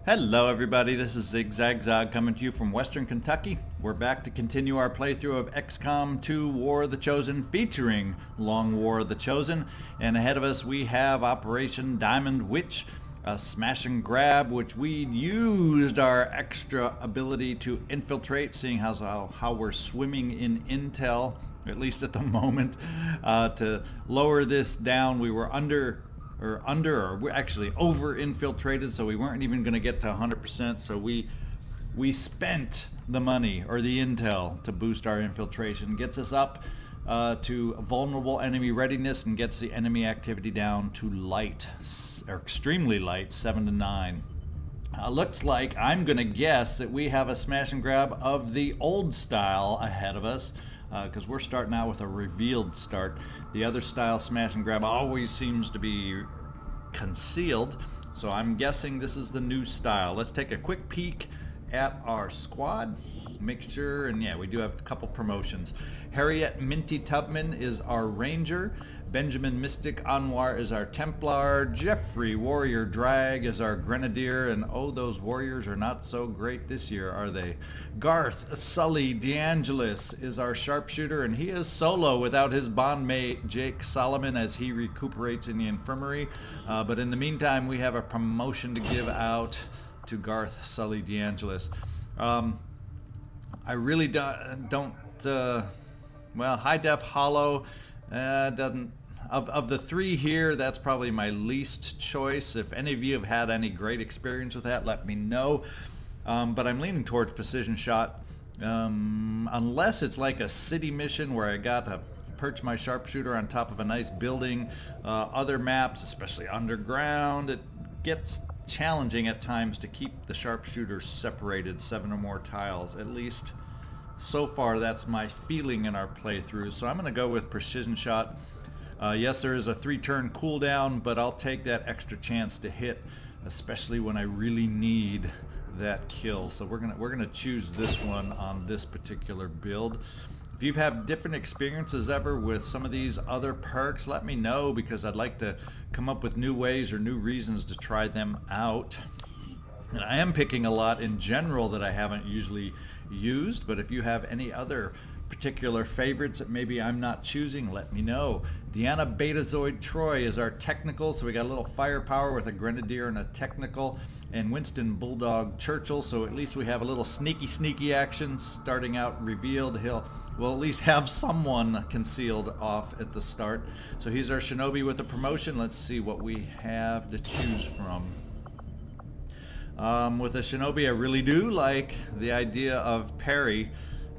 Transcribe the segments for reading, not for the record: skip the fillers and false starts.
Hello everybody, this is ZigZagZog coming to you from Western Kentucky. We're back to continue our playthrough of XCom 2 War of the Chosen featuring Long War of the Chosen. And ahead of us we have Operation Diamond Witch, a smash and grab which we used our extra ability to infiltrate, seeing how we're swimming in intel, at least at the moment. To lower this down, we were or we're actually over infiltrated, so we weren't even going to get to 100%, so we spent the money or the intel to boost our infiltration. Gets us up to vulnerable enemy readiness and gets the enemy activity down to light, or extremely light, 7 to 9. Looks like, I'm going to guess, that we have a smash and grab of the old style ahead of us, because we're starting out with a revealed start. The other style, smash and grab, always seems to be concealed, so I'm guessing this is the new style. Let's take a quick peek at our squad, make sure, and yeah, we do have a couple promotions. Harriet Minty Tubman is our Ranger, Benjamin Mystic Anwar is our Templar, Jeffrey Warrior Drag is our Grenadier, and oh, those warriors are not so great this year, are they? Garth Sully DeAngelis is our Sharpshooter, and he is solo without his bondmate Jake Solomon as he recuperates in the infirmary. But in the meantime, we have a promotion to give out to Garth Sully DeAngelis. I really don't well, High Def Hollow doesn't. Of the three here, that's probably my least choice. If any of you have had any great experience with that, let me know. But I'm leaning towards Precision Shot, unless it's like a city mission where I got to perch my sharpshooter on top of a nice building. Other maps, especially underground, it gets challenging at times to keep the sharpshooter separated 7 or more tiles. At least so far, that's my feeling in our playthrough. So I'm going to go with Precision Shot. Yes, there is a 3-turn cooldown, but I'll take that extra chance to hit, especially when I really need that kill. So we're gonna choose this one on this particular build. If you've had different experiences ever with some of these other perks, let me know, because I'd like to come up with new ways or new reasons to try them out. And I am picking a lot in general that I haven't usually used, but if you have any other particular favorites that maybe I'm not choosing, let me know. Deanna Betazoid Troi is our technical, so we got a little firepower with a Grenadier and a technical, and Winston Bulldog Churchill, so at least we have a little sneaky action starting out revealed. We'll at least have someone concealed off at the start. So he's our Shinobi with a promotion. Let's see what we have to choose from. With a Shinobi, I really do like the idea of parry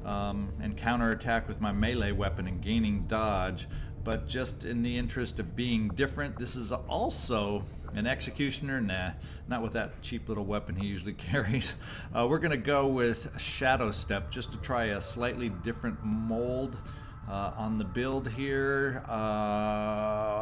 and counterattack with my melee weapon and gaining dodge, but just in the interest of being different, this is also an executioner. Nah, not with that cheap little weapon he usually carries. We're gonna go with Shadow Step just to try a slightly different mold on the build here.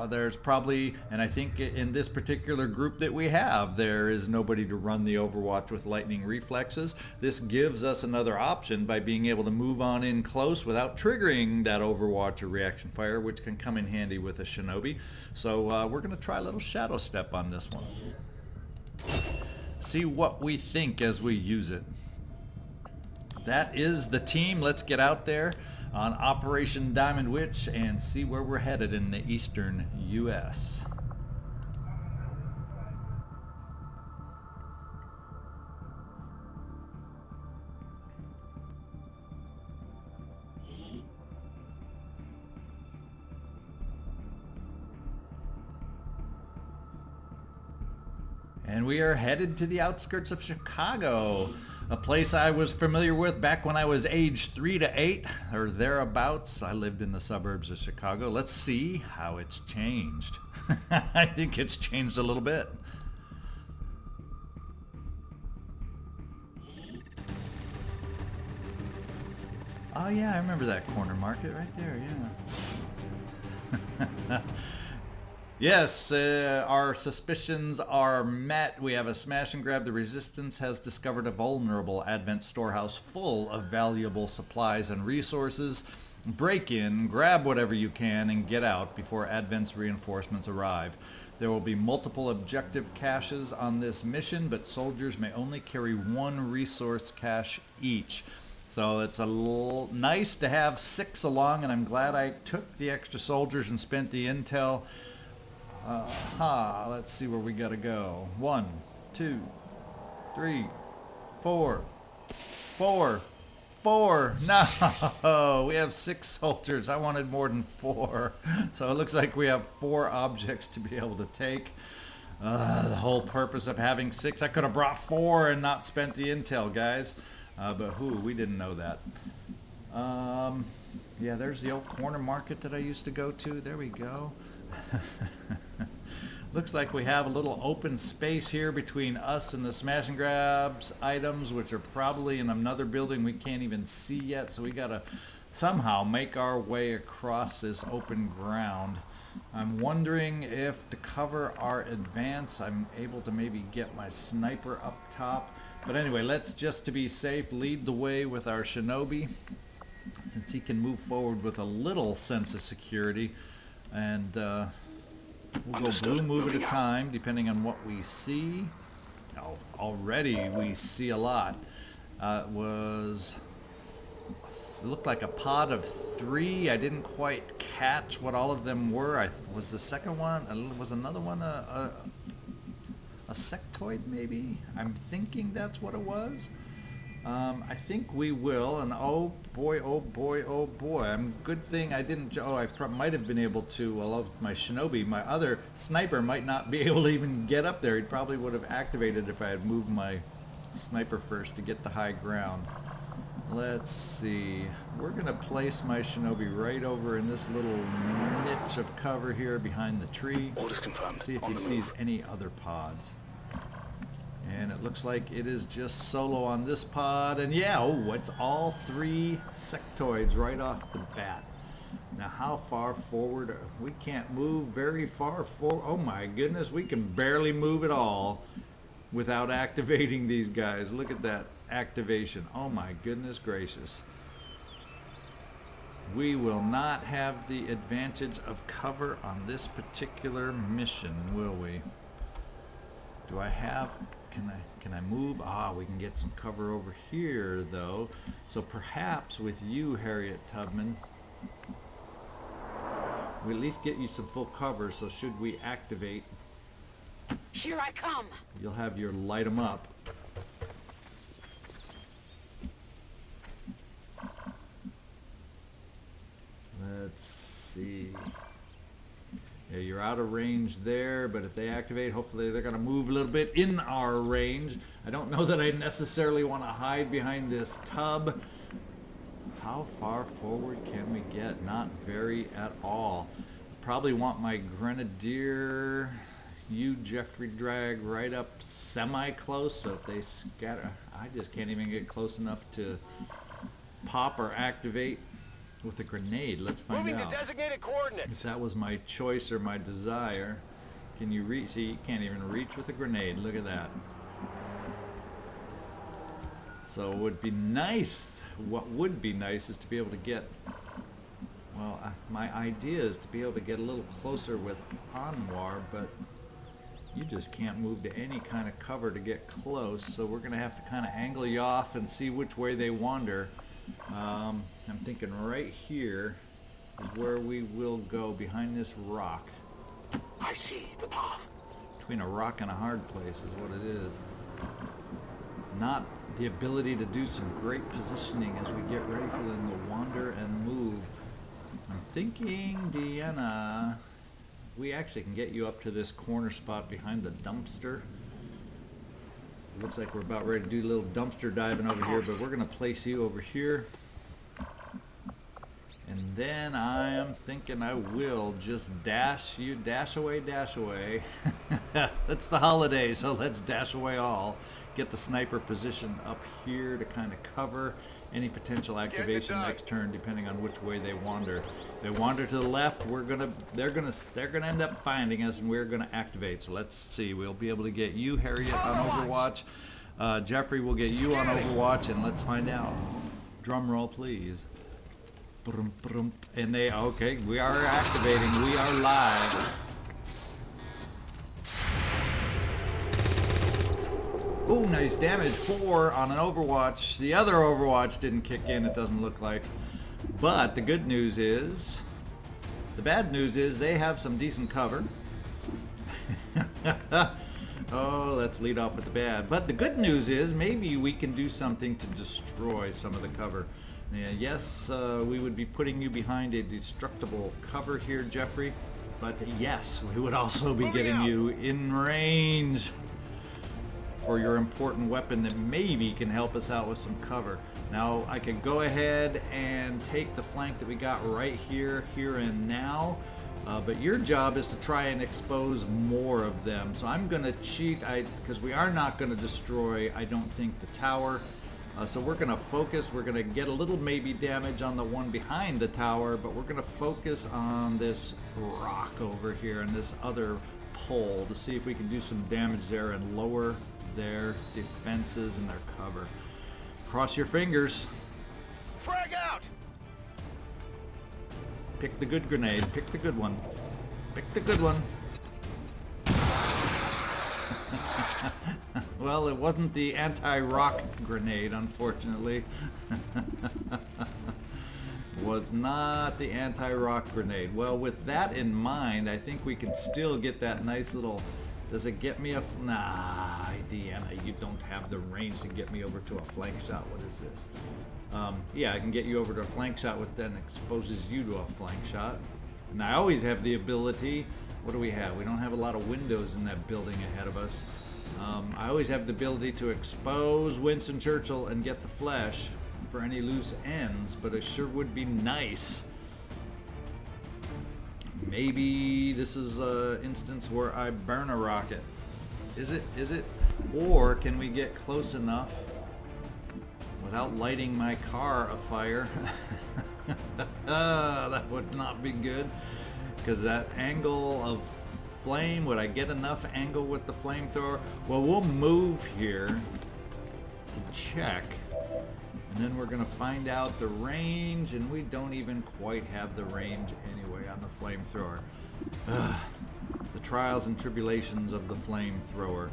There's probably, and I think in this particular group that we have, there is nobody to run the Overwatch with lightning reflexes. This gives us another option by being able to move on in close without triggering that Overwatch or reaction fire, which can come in handy with a Shinobi. So we're going to try a little Shadow Step on this one. See what we think as we use it. That is the team. Let's get out there on Operation Diamond Witch and see where we're headed in the eastern U.S. And we are headed to the outskirts of Chicago, a place I was familiar with back when I was age 3 to 8 or thereabouts. I lived in the suburbs of Chicago. Let's see how it's changed. I think it's changed a little bit. Oh yeah, I remember that corner market right there, yeah. Yes, our suspicions are met. We have a smash and grab. The Resistance has discovered a vulnerable Advent storehouse full of valuable supplies and resources. Break in, grab whatever you can, and get out before Advent's reinforcements arrive. There will be multiple objective caches on this mission, but soldiers may only carry one resource cache each. So it's a little nice to have 6 along, and I'm glad I took the extra soldiers and spent the intel. Let's see where we gotta go. 1, 2, 3, 4. 4. No, we have 6 soldiers. I wanted more than 4. So it looks like we have 4 objects to be able to take. The whole purpose of having 6, I could have brought 4 and not spent the intel, guys. But we didn't know that. Yeah, there's the old corner market that I used to go to. There we go. Looks like we have a little open space here between us and the smash and grabs items, which are probably in another building we can't even see yet. So we gotta somehow make our way across this open ground. I'm wondering if to cover our advance, I'm able to maybe get my sniper up top. But anyway, let's just to be safe lead the way with our shinobi, since he can move forward with a little sense of security. And we'll go blue move at a time, depending on what we see. Oh, already we see a lot. It looked like a pod of 3. I didn't quite catch what all of them were. Was the second one, was another one a sectoid maybe? I'm thinking that's what it was. I think we will, and oh boy, good thing I didn't, I might have been able to, well, with my shinobi, my other sniper might not be able to even get up there. He probably would have activated if I had moved my sniper first to get the high ground. Let's see, we're going to place my shinobi right over in this little niche of cover here behind the tree. Orders confirmed. See if he sees any other pods. And it looks like it is just solo on this pod. And yeah, it's all 3 sectoids right off the bat. Now how far forward? We can't move very far forward. Oh my goodness, we can barely move at all without activating these guys. Look at that activation. Oh my goodness gracious. We will not have the advantage of cover on this particular mission, will we? Do I have... Can I move? We can get some cover over here though. So perhaps with you, Harriet Tubman, we at least get you some full cover, so should we activate, here I come. You'll have your light 'em up. Let's see. Yeah, you're out of range there, but if they activate, hopefully they're going to move a little bit in our range. I don't know that I necessarily want to hide behind this tub. How far forward can we get? Not very at all. Probably want my grenadier, you Jeffrey, drag right up semi-close, so if they scatter, I just can't even get close enough to pop or activate with a grenade. Let's find Moving out. to designated coordinates. If that was my choice or my desire. Can you reach? See, you can't even reach with a grenade. Look at that. So it would be nice, what would be nice is to be able to get, well, my idea is to be able to get a little closer with Anwar, but you just can't move to any kind of cover to get close, so we're going to have to kind of angle you off and see which way they wander. I'm thinking right here is where we will go, behind this rock. I see the path. Between a rock and a hard place is what it is. Not the ability to do some great positioning as we get ready for them to wander and move. I'm thinking, Deanna, we actually can get you up to this corner spot behind the dumpster. It looks like we're about ready to do a little dumpster diving over here, but we're going to place you over here. And then I am thinking I will just dash you, dash away, dash away. It's the holidays, so let's dash away all. Get the sniper position up here to kind of cover any potential activation next turn, depending on which way they wander. If they wander to the left, they're gonna end up finding us, and we're gonna activate. So let's see. We'll be able to get you, Harriet, on Overwatch. Jeffrey will get you on Overwatch, and let's find out. Drum roll, please. And they, okay, we are activating. We are live. Oh, nice damage. 4 on an Overwatch. The other Overwatch didn't kick in, it doesn't look like. But the good news is, the bad news is they have some decent cover. Oh, let's lead off with the bad. But the good news is maybe we can do something to destroy some of the cover. Yes, we would be putting you behind a destructible cover here, Jeffrey. But yes, we would also be getting you in range for your important weapon that maybe can help us out with some cover. Now, I could go ahead and take the flank that we got right here and now. But your job is to try and expose more of them. So I'm going to cheat, because we are not going to destroy, I don't think, the tower. So we're going to focus. We're going to get a little maybe damage on the one behind the tower, but we're going to focus on this rock over here and this other pole to see if we can do some damage there and lower their defenses and their cover. Cross your fingers. Frag out! Pick the good grenade. Pick the good one. Pick the good one. Well, it wasn't the anti-rock grenade, unfortunately. Was not the anti-rock grenade. Well, with that in mind, I think we can still get that nice little... Does it get me a... Nah, Deanna, you don't have the range to get me over to a flank shot. What is this? Yeah, I can get you over to a flank shot, which then exposes you to a flank shot. And I always have the ability... What do we have? We don't have a lot of windows in that building ahead of us. I always have the ability to expose Winston Churchill and get the flesh for any loose ends, but it sure would be nice. Maybe this is an instance where I burn a rocket. Is it? Is it? Or can we get close enough without lighting my car afire? That would not be good, because that angle of flame, would I get enough angle with the flamethrower? Well, we'll move here to check, and then we're going to find out the range, and we don't even quite have the range anyway on the flamethrower. The trials and tribulations of the flamethrower.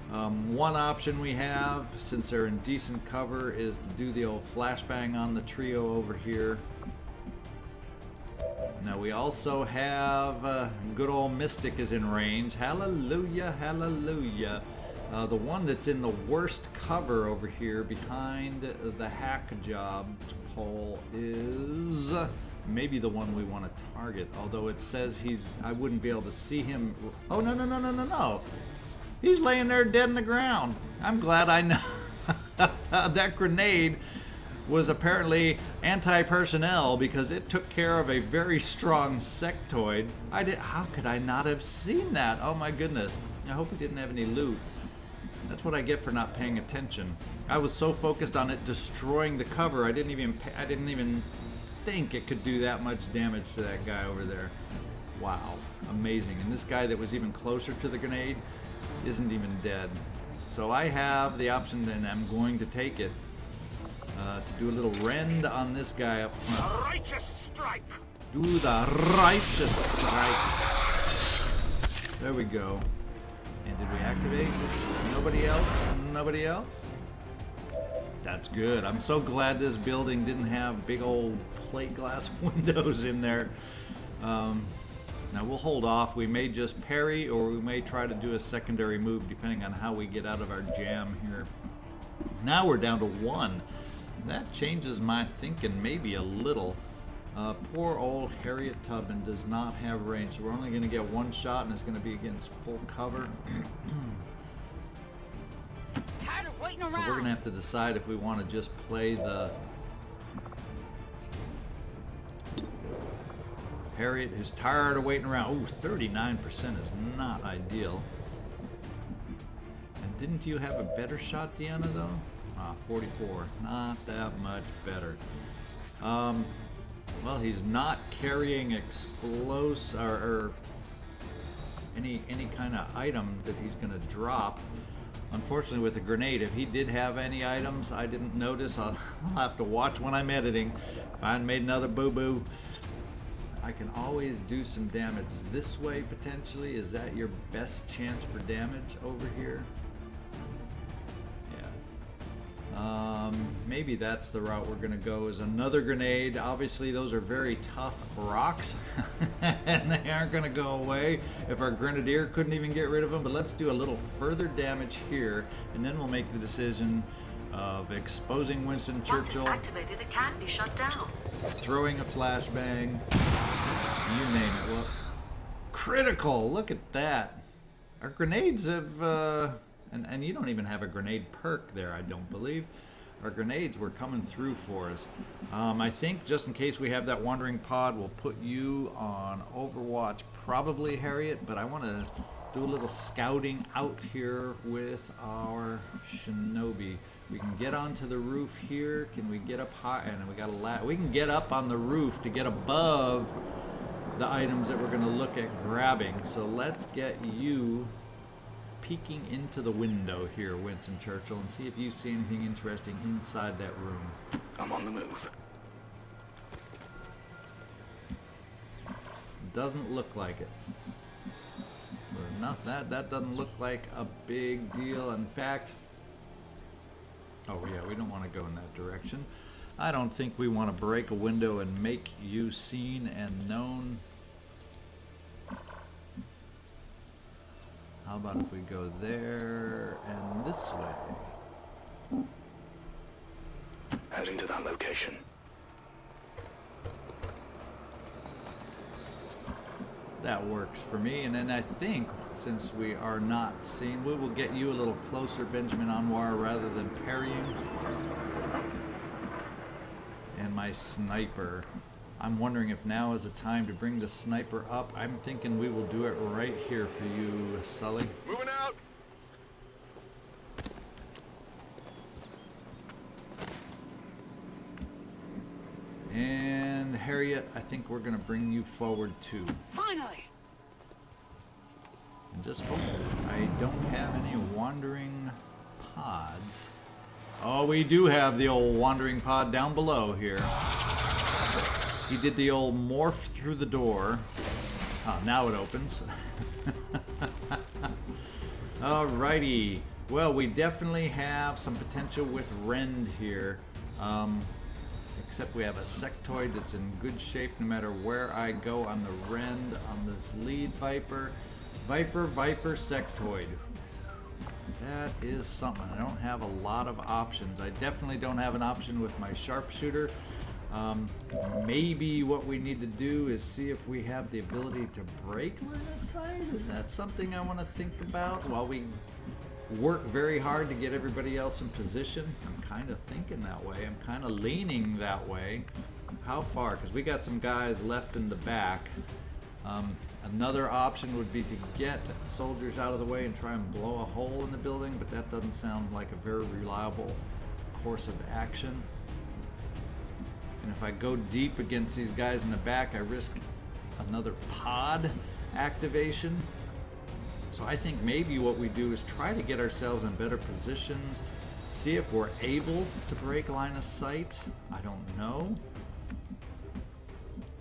One option we have, since they're in decent cover, is to do the old flashbang on the trio over here. Now we also have good old Mystic is in range. Hallelujah, hallelujah. The one that's in the worst cover over here behind the hack job pole is maybe the one we want to target. Although it says I wouldn't be able to see him. Oh, no, no, no, no, no, no. He's laying there dead in the ground. I'm glad I know. That grenade was apparently anti-personnel because it took care of a very strong sectoid. How could I not have seen that? Oh my goodness. I hope he didn't have any loot. That's what I get for not paying attention. I was so focused on it destroying the cover, I didn't even think it could do that much damage to that guy over there. Wow, amazing. And this guy that was even closer to the grenade isn't even dead. So I have the option, and I'm going to take it, to do a little rend on this guy up front. A righteous strike! Do the righteous strike. There we go. And did we activate? Nobody else? Nobody else? That's good. I'm so glad this building didn't have big old plate glass windows in there. Now we'll hold off. We may just parry, or we may try to do a secondary move depending on how we get out of our jam here. Now we're down to 1. That changes my thinking maybe a little. Poor old Harriet Tubman does not have range, so we're only going to get one shot, and it's going to be against full cover. Tired of waiting around. So we're going to have to decide if we want to just play the Harriet, who's tired of waiting around. Ooh, 39% is not ideal. And didn't you have a better shot, Deanna, though? 44. Not that much better. Well, he's not carrying explosives or any kind of item that he's going to drop. Unfortunately, with a grenade, if he did have any items I didn't notice, I'll have to watch when I'm editing. If I made another boo-boo, I can always do some damage this way, potentially. Is that your best chance for damage over here? Maybe that's the route we're going to go, is another grenade. Obviously, those are very tough rocks, and they aren't going to go away if our grenadier couldn't even get rid of them. But let's do a little further damage here, and then we'll make the decision of exposing Winston Churchill, Once it's activated, it can be shut down. throwing a flashbang, you name it. Well, critical! Look at that. Our grenades have... And you don't even have a grenade perk there, I don't believe. Our grenades were coming through for us. I think just in case we have that wandering pod, we'll put you on Overwatch, probably Harriet, but I want to do a little scouting out here with our Shinobi. We can get onto the roof here. Can we get up high? And we got a we can get up on the roof to get above the items that we're going to look at grabbing. So let's get you peeking into the window here, Winston Churchill, and see if you see anything interesting inside that room. I'm on the move. Doesn't look like it. Not that doesn't look like a big deal. In fact, oh yeah, we don't want to go in that direction. I don't think we want to break a window and make you seen and known. How about if we go there and this way? Heading to that location. That works for me. And then I think, since we are not seen, we will get you a little closer, Benjamin Anwar, rather than parrying. And my sniper. I'm wondering if now is the time to bring the sniper up. I'm thinking we will do it right here for you, Sully. Moving out. And Harriet, I think we're going to bring you forward too. Finally! And just hope I don't have any wandering pods. Oh, we do have the old wandering pod down below here. He did the old morph through the door. Oh, now it opens. Alrighty. Well, we definitely have some potential with Rend here. Except we have a sectoid that's in good shape no matter where I go on the Rend, on this lead Viper. Viper, sectoid. That is something. I don't have a lot of options. I definitely don't have an option with my sharpshooter. Maybe what we need to do is see if we have the ability to break line of sight. Is that something I want to think about while we work very hard to get everybody else in position? I'm kind of thinking that way. I'm kind of leaning that way. How far? Because we got some guys left in the back. Another option would be to get soldiers out of the way and try and blow a hole in the building, but that doesn't sound like a very reliable course of action. And if I go deep against these guys in the back, I risk another pod activation. So I think maybe what we do is try to get ourselves in better positions, see if we're able to break line of sight. I don't know.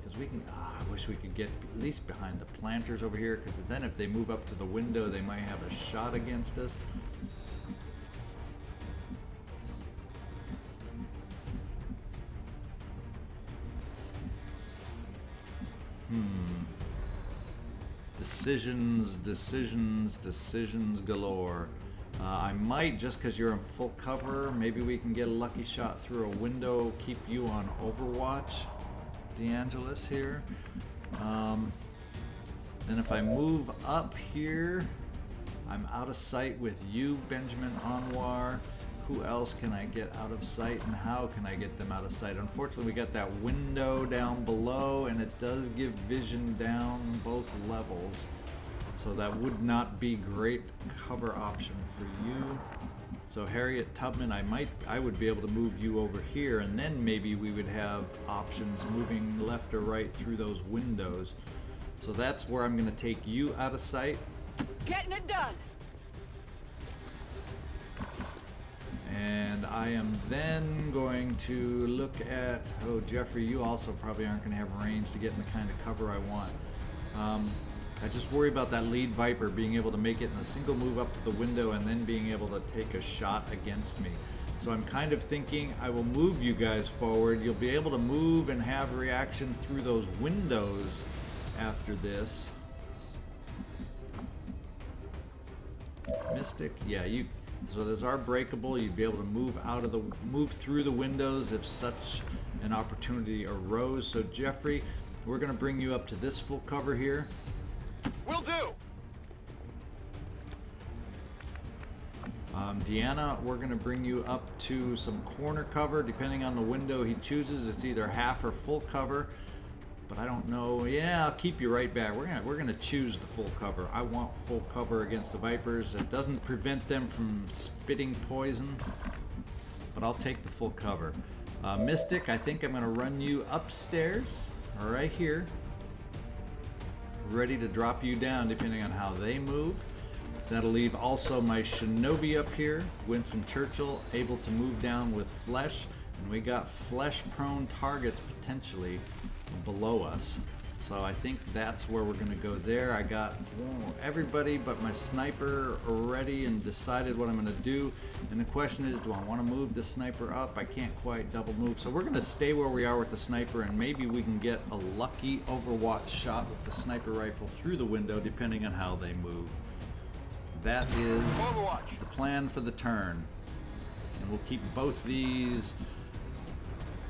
Because we can, I wish we could get at least behind the planters over here, because then if they move up to the window, they might have a shot against us. Decisions galore. I might, just because you're in full cover, maybe we can get a lucky shot through a window, keep you on Overwatch, DeAngelis here. Then if I move up here, I'm out of sight with you, Benjamin Anwar. Who else can I get out of sight, and how can I get them out of sight? Unfortunately, we got that window down below, and it does give vision down both levels. So that would not be great cover option for you. So Harriet, Tubman, I would be able to move you over here, and then maybe we would have options moving left or right through those windows. So that's where I'm going to take you out of sight. Getting it done! And I am then going to look at, oh Jeffrey, you also probably aren't going to have range to get in the kind of cover I want. I just worry about that lead Viper being able to make it in a single move up to the window and then being able to take a shot against me. So I'm kind of thinking I will move you guys forward. You'll be able to move and have reaction through those windows after this. Mystic, yeah, so those are breakable. You'd be able to move through the windows if such an opportunity arose. So Jeffrey, we're going to bring you up to this full cover here. Will do. Deanna, we're going to bring you up to some corner cover. Depending on the window he chooses, it's either half or full cover. But I don't know. Yeah, I'll keep you right back. We're gonna choose the full cover. I want full cover against the Vipers. It doesn't prevent them from spitting poison, but I'll take the full cover. Mystic, I think I'm gonna run you upstairs, right here, ready to drop you down depending on how they move. That'll leave also my Shinobi up here, Winston Churchill, able to move down with flesh, and we got flesh-prone targets potentially below us. So I think that's where we're going to go there. I got everybody but my sniper ready and decided what I'm going to do. And the question is, do I want to move the sniper up? I can't quite double move. So we're going to stay where we are with the sniper, and maybe we can get a lucky Overwatch shot with the sniper rifle through the window depending on how they move. That is Overwatch. the plan for the turn. And we'll keep both these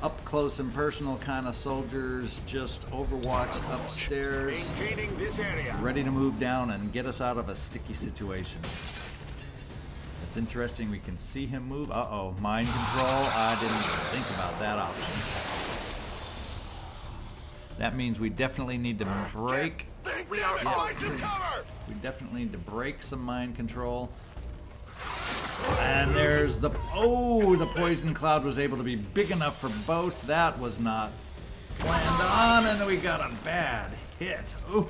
up close and personal kind of soldiers, just Overwatch upstairs, Maintaining this area. ready to move down and get us out of a sticky situation. It's interesting, we can see him move. Uh-oh, mind control. I didn't even think about that option. That means we definitely need to break. We are all We definitely need to break some mind control. And there's the poison cloud was able to be big enough for both. That was not planned on, and we got a bad hit. Ooh,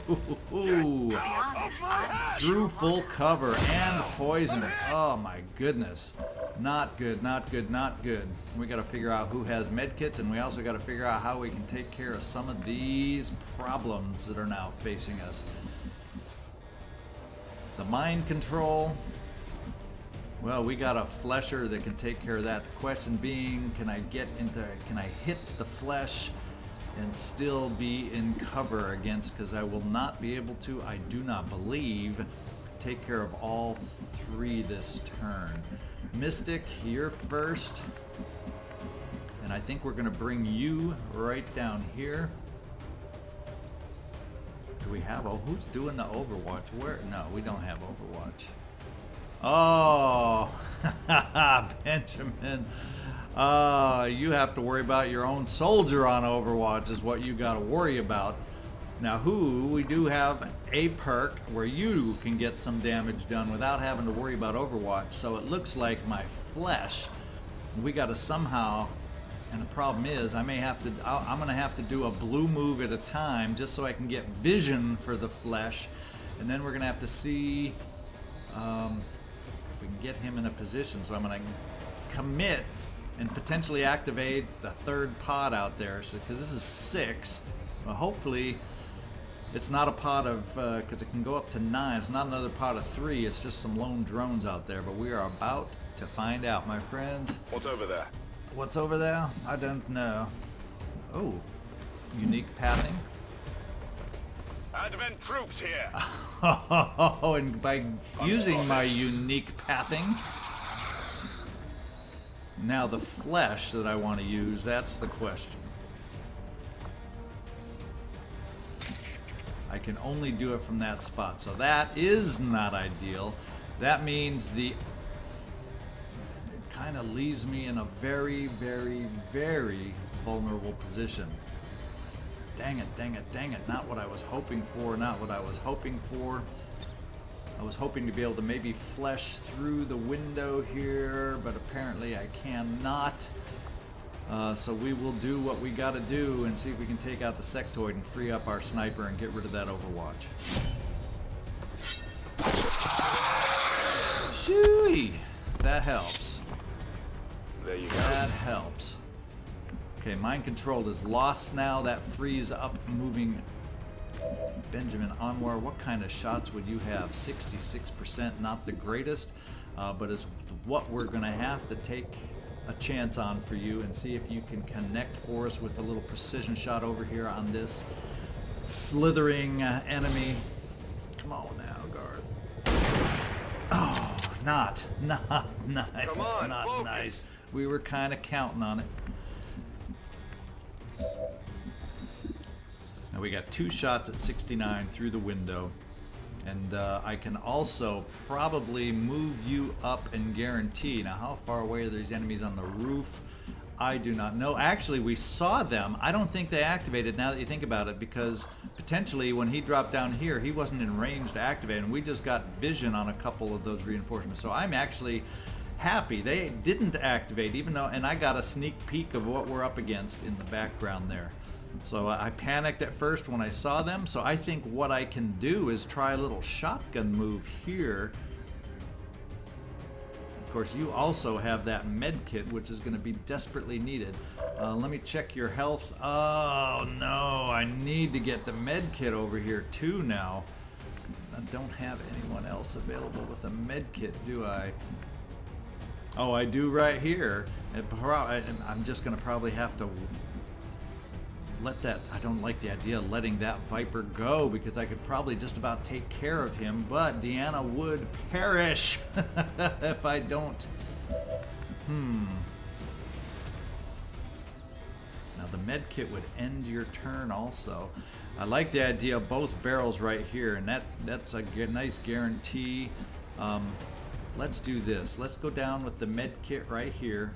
to be honest, I'm through full cover and poison. Oh my goodness. Not good, not good, not good. We got to figure out who has medkits, and we also got to figure out how we can take care of some of these problems that are now facing us. The mind control. Well, we got a flesher that can take care of that. The question being, can I hit the flesh and still be in cover against, because I will not be able to, I do not believe, take care of all three this turn. Mystic, you're first. And I think we're going to bring you right down here. Do we have, who's doing the Overwatch? Where? No, we don't have Overwatch. Oh, Benjamin. You have to worry about your own soldier on Overwatch is what you got to worry about. Now, we do have a perk where you can get some damage done without having to worry about Overwatch. So it looks like my flesh, we got to somehow, and the problem is I'm going to have to do a blue move at a time just so I can get vision for the flesh. And then we're going to have to see if we can get him in a position. So I'm going to commit and potentially activate the third pod out there. So, because this is 6, well, hopefully it's not a pod of, because it can go up to 9. It's not another pod of 3. It's just some lone drones out there. But we are about to find out, my friends. What's over there? What's over there? I don't know. Oh, unique pathing. Advent troops here. Oh, and by using my unique pathing, now the flesh that I want to use, that's the question. I can only do it from that spot, so that is not ideal. That means it kind of leaves me in a very, very, very vulnerable position. Dang it, dang it, dang it. Not what I was hoping for, not what I was hoping for. I was hoping to be able to maybe flesh through the window here, but apparently I cannot. So we will do what we got to do and see if we can take out the sectoid and free up our sniper and get rid of that Overwatch. Shooey! That helps. There you go. That helps. Okay, mind control is lost now. That frees up moving. Benjamin, Anwar, what kind of shots would you have? 66%, not the greatest, but it's what we're going to have to take a chance on for you and see if you can connect for us with a little precision shot over here on this slithering enemy. Come on now, Garth. Oh, not nice. Come on, not focus. nice. We were kind of counting on it. Now we got 2 shots at 69 through the window. And I can also probably move you up and guarantee. Now, how far away are these enemies on the roof? I do not know. Actually, we saw them. I don't think they activated, now that you think about it, because potentially when he dropped down here, he wasn't in range to activate, and we just got vision on a couple of those reinforcements. So I'm actually happy they didn't activate, even though, and I got a sneak peek of what we're up against in the background there. So I panicked at first when I saw them, so I think what I can do is try a little shotgun move here. Of course, you also have that med kit, which is going to be desperately needed. Let me check your health. Oh no, I need to get the med kit over here too now. I don't have anyone else available with a med kit, do I? Oh, I do right here. I'm just going to probably have to let that, I don't like the idea of letting that Viper go, because I could probably just about take care of him, but Deanna would perish if I don't. Now the med kit would end your turn also. I like the idea of both barrels right here, and that's a nice guarantee. Let's do this. Let's go down with the med kit right here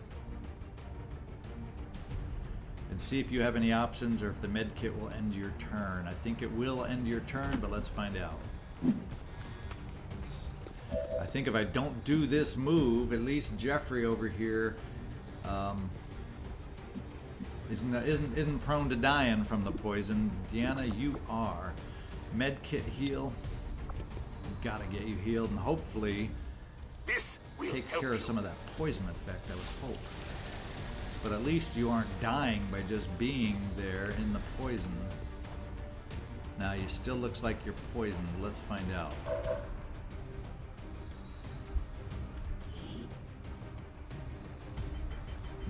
and see if you have any options, or if the med kit will end your turn. I think it will end your turn, but let's find out. I think if I don't do this move, at least Jeffrey over here isn't prone to dying from the poison. Deanna, you are. Med kit heal. Gotta get you healed, and hopefully This will take help care of you. some of that poison effect, I would hope. But at least you aren't dying by just being there in the poison. Now, you still looks like you're poisoned. Let's find out.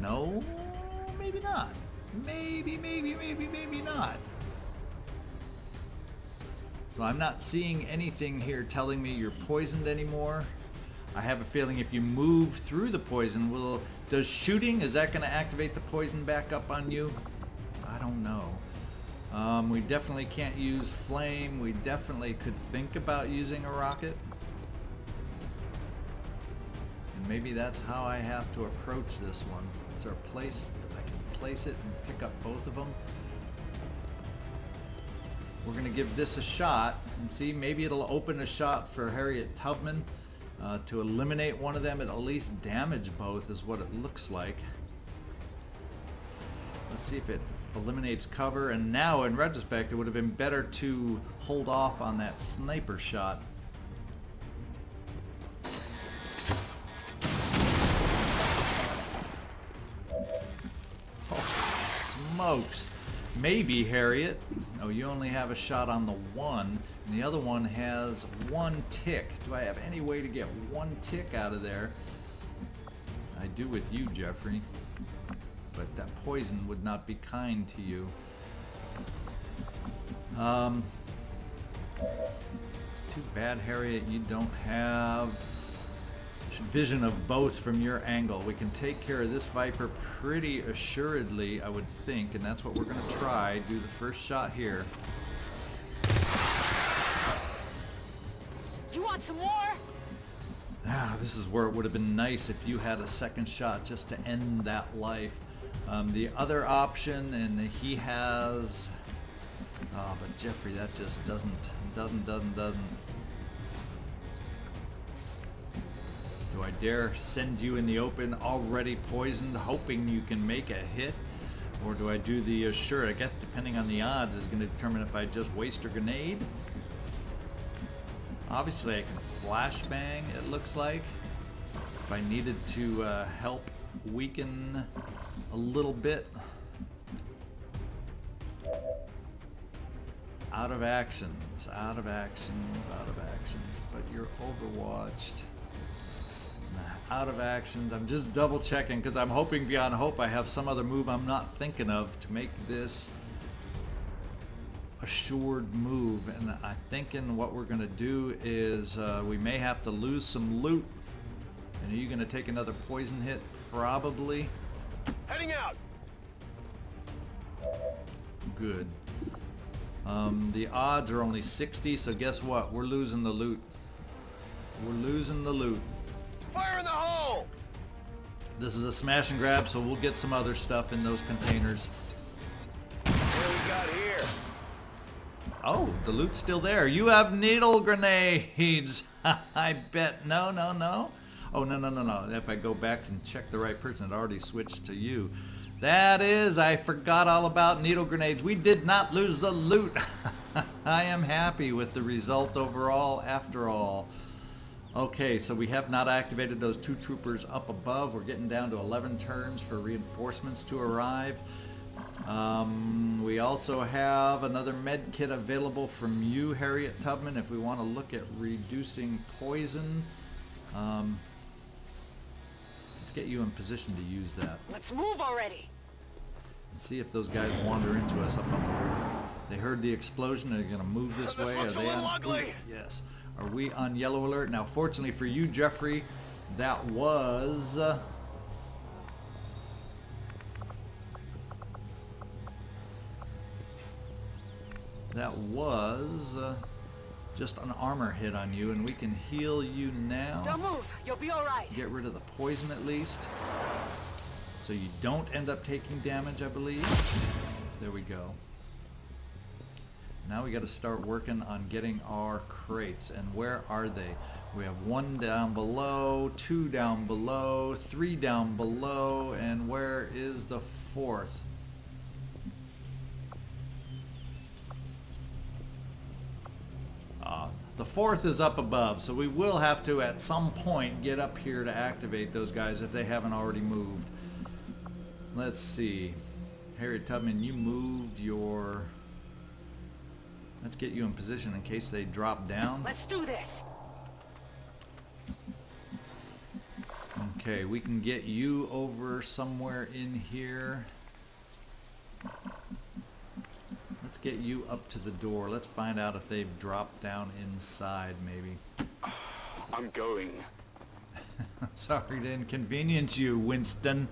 No, maybe not. Maybe not. So I'm not seeing anything here telling me you're poisoned anymore. I have a feeling if you move through the poison, does shooting, is that going to activate the poison back up on you? I don't know. We definitely can't use flame. We definitely could think about using a rocket. And maybe that's how I have to approach this one. Is there a place I can place it and pick up both of them? We're going to give this a shot and see. Maybe it'll open a shot for Harriet Tubman. To eliminate one of them, at least damage both, is what it looks like. Let's see if it eliminates cover. And now, in retrospect, it would have been better to hold off on that sniper shot. Oh, smokes. Maybe Harriet. Oh, you only have a shot on the one, and the other one has 1 tick. Do I have any way to get 1 tick out of there? I do with you, Jeffrey. But that poison would not be kind to you. Too bad, Harriet, you don't have vision of both from your angle. We can take care of this Viper pretty assuredly, I would think, and that's what we're going to try. Do the first shot here. You want some more? This is where it would have been nice if you had a second shot just to end that life. The other option, and he has... Oh, but Jeffrey, that just doesn't. Do I dare send you in the open already poisoned, hoping you can make a hit? Or do I do the assured? I guess depending on the odds is going to determine if I just waste a grenade. Obviously I can flashbang, it looks like. If I needed to help weaken a little bit. Out of actions, but you're overwatched. Out of actions. I'm just double checking because I'm hoping beyond hope I have some other move I'm not thinking of to make this assured move. And I'm thinking what we're going to do is we may have to lose some loot. And are you going to take another poison hit? Probably. Heading out. Good. The odds are only 60, so guess what? We're losing the loot. We're losing the loot. Fire in the hole. This is a smash and grab, so we'll get some other stuff in those containers. What do we got here? Oh, the loot's still there. You have needle grenades. I bet. No, no, no. Oh, no, no, no, no. If I go back and check the right person, it already switched to you. That is, I forgot all about needle grenades. We did not lose the loot. I am happy with the result overall, after all. Okay, so we have not activated those 2 troopers up above. We're getting down to 11 turns for reinforcements to arrive. We also have another med kit available from you, Harriet Tubman, if we want to look at reducing poison. Let's get you in position to use that. Let's move already. And see if those guys wander into us up on the roof. They heard the explosion. They're going to move this way. Are they on? Ugly. Yes. Are we on yellow alert? Now, fortunately for you, Jeffrey, that was... just an armor hit on you, and we can heal you now. Don't move. You'll be all right. Get rid of the poison at least, so you don't end up taking damage, I believe. There we go. Now we got to start working on getting our crates. And where are they? We have 1 down below, 2 down below, 3 down below, and where is the 4th? The 4th is up above, so we will have to at some point get up here to activate those guys if they haven't already moved. Let's see. Harriet Tubman, you moved your... Let's get you in position in case they drop down. Let's do this. Okay, we can get you over somewhere in here. Let's get you up to the door. Let's find out if they've dropped down inside, maybe. I'm going. Sorry to inconvenience you, Winston.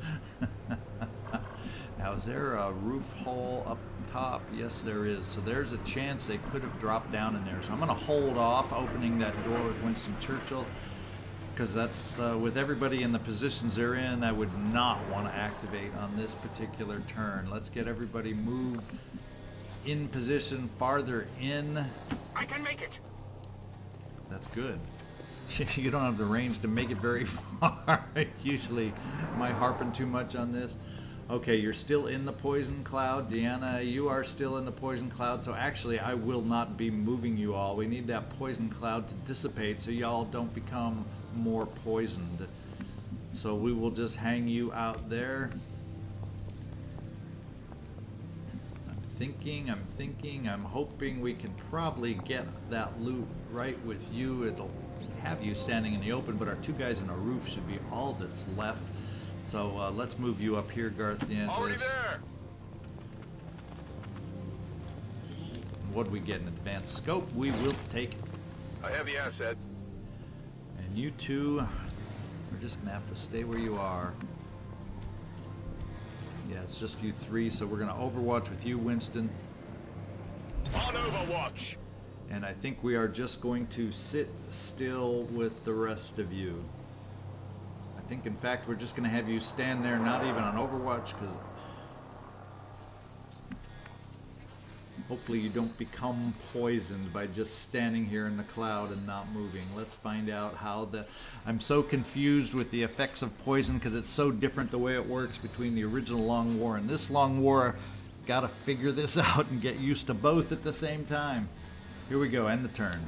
Now, is there a roof hole up top? Yes, there is. So there's a chance they could have dropped down in there. So I'm going to hold off opening that door with Winston Churchill, because that's with everybody in the positions they're in, I would not want to activate on this particular turn. Let's get everybody moved in position farther in. I can make it. That's good. You don't have the range to make it very far. Usually, am I harping too much on this? Okay, you're still in the poison cloud. Deanna, you are still in the poison cloud, so actually I will not be moving you all. We need that poison cloud to dissipate so y'all don't become more poisoned. So we will just hang you out there. I'm hoping we can probably get that loot right with you. It'll have you standing in the open, but our 2 guys on a roof should be all that's left. So let's move you up here, Garth, DeAngelis. Already there. What do we get? An advanced scope? We will take it. I have the asset. And you 2, we're just gonna have to stay where you are. Yeah, it's just you 3, so we're going to overwatch with you, Winston. On Overwatch. And I think we are just going to sit still with the rest of you. I think, in fact, we're just going to have you stand there, not even on Overwatch, because hopefully you don't become poisoned by just standing here in the cloud and not moving. Let's find out how the... I'm so confused with the effects of poison because it's so different the way it works between the original Long War and this Long War. Got to figure this out and get used to both at the same time. Here we go, end the turn.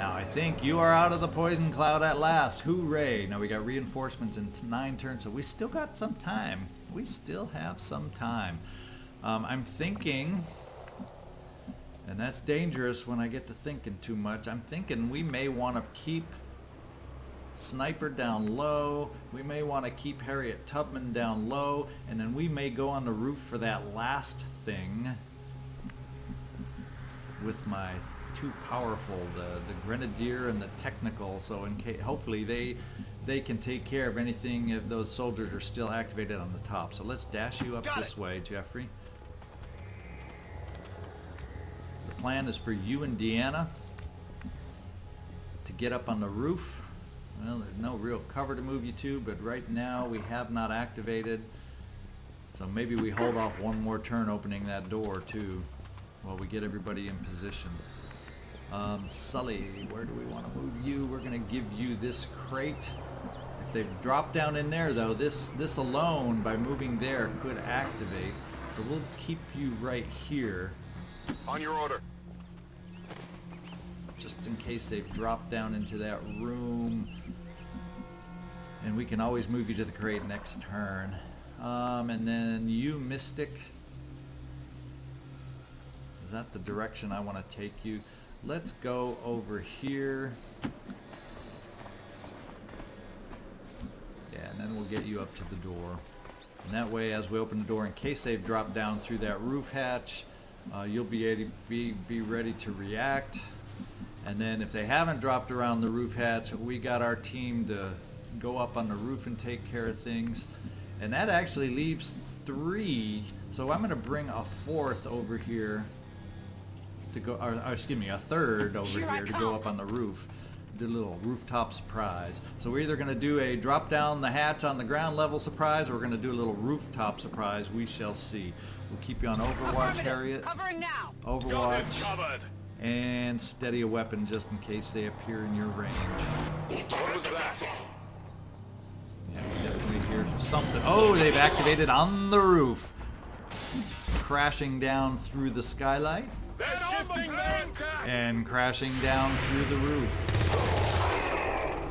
I think you are out of the poison cloud at last. Hooray. Now we got reinforcements in 9 turns, so we still got some time. We still have some time. I'm thinking And that's dangerous when I get to thinking too much. I'm thinking we may want to keep Sniper down low. We may want to keep Harriet Tubman down low. And then we may go on the roof for that last thing with my two powerful, the Grenadier and the Technical. So in case, hopefully they can take care of anything if those soldiers are still activated on the top. So let's dash you up this way, Jeffrey. The plan is for you and Deanna to get up on the roof. Well, there's no real cover to move you to, but right now we have not activated. So maybe we hold off one more turn opening that door too while we get everybody in position. Sully, where do we want to move you? We're going to give you this crate. If they've dropped down in there though, this alone by moving there could activate. So we'll keep you right here. On your order. Just in case they've dropped down into that room. And we can always move you to the crate next turn. And then you, Mystic. Is that the direction I want to take you? Let's go over here. Yeah, and then we'll get you up to the door. And that way, as we open the door, in case they've dropped down through that roof hatch, you'll be able to be ready to react. And then if they haven't dropped around the roof hatch, we got our team to go up on the roof and take care of things. And that actually leaves 3. So I'm going to bring a 4th over here to go, or excuse me, a 3rd over here to go up on the roof. Do a little rooftop surprise. So we're either going to do a drop down the hatch on the ground level surprise, or we're going to do a little rooftop surprise. We shall see. We'll keep you on Overwatch, Harriet. Covering now. Overwatch. Covered. And steady a weapon just in case they appear in your range. What was that? Yeah, we definitely hear something. Oh, they've activated on the roof. Crashing down through the skylight. They're shifting their attack. And crashing down through the roof.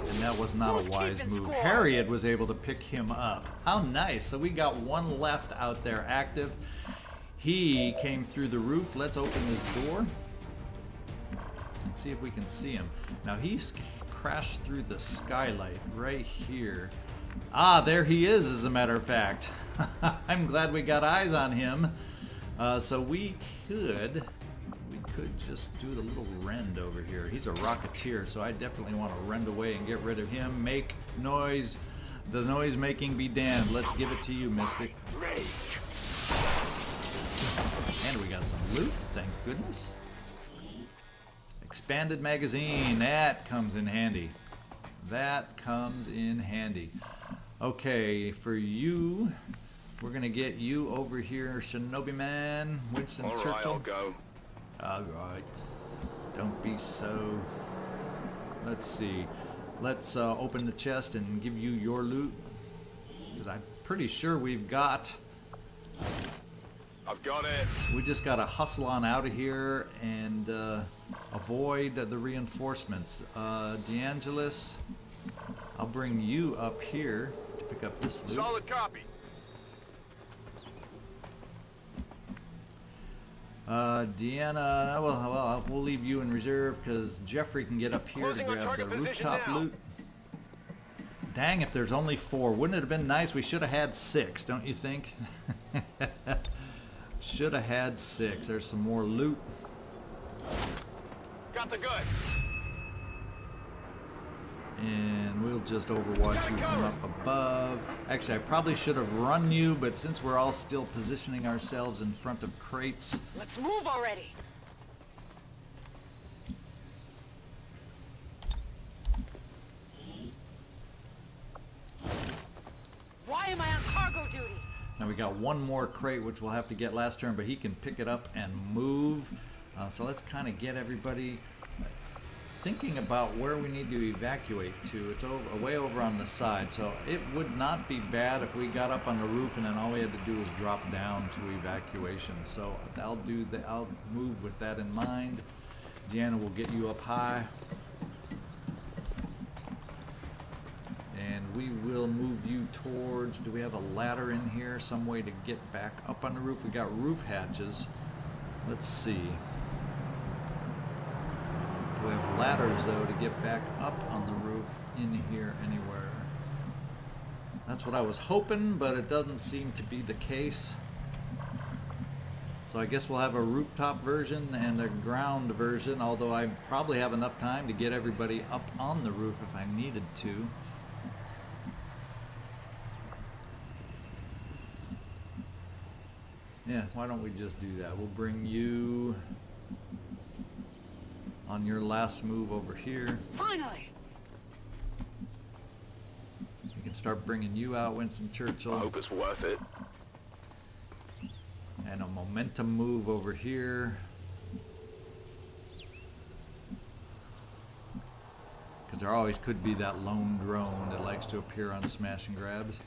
And that was not a wise move. Harriet was able to pick him up. How nice. So we got one left out there active. He came through the roof. Let's open his door and see if we can see him. Now he's crashed through the skylight right here. Ah, there he is, as a matter of fact. I'm glad we got eyes on him. So we could just do the little rend over here. He's a Rocketeer, so I definitely want to rend away and get rid of him. Make noise. The noise making be damned. Let's give it to you, Mystic. And we got some loot, thank goodness. Expanded magazine, that comes in handy. That comes in handy. Okay, for you, we're gonna get you over here, Shinobi Man, Winston, All right, Churchill. I'll go. Alright. Don't be so... Let's see. Let's open the chest and give you your loot. Because I'm pretty sure we've got... I've got it. We just gotta hustle on out of here and avoid the reinforcements. DeAngelis, I'll bring you up here to pick up this loot. Solid copy. Deanna, well, we'll leave you in reserve because Jeffrey can get up here Closing to on grab the target position rooftop now. loot. Dang, if there's only 4. Wouldn't it have been nice? We should have had 6, don't you think? Should have had 6. There's some more loot. Got the goods. And we'll just overwatch you from up above. Actually, I probably should have run you, but since we're all still positioning ourselves in front of crates, Let's move already. Why am I on cargo duty? now we got one more crate which we'll have to get last turn, but he can pick it up and move. So let's kind of get everybody thinking about where we need to evacuate to. It's way over on the side, so it would not be bad if we got up on the roof and then all we had to do was drop down to evacuation. So I'll do that. I'll move with that in mind. Deanna will get you up high, and we will move you towards. Do we have a ladder in here? Some way to get back up on the roof? We got roof hatches. Let's see. ladders, though, to get back up on the roof in here anywhere. That's what I was hoping, but it doesn't seem to be the case. So I guess we'll have a rooftop version and a ground version, although I probably have enough time to get everybody up on the roof if I needed to. Yeah, why don't we just do that? We'll bring you on your last move over here. Finally! We can start bringing you out, Winston Churchill. I hope it's worth it. And a momentum move over here. Because there always could be that lone drone that likes to appear on smash and grabs.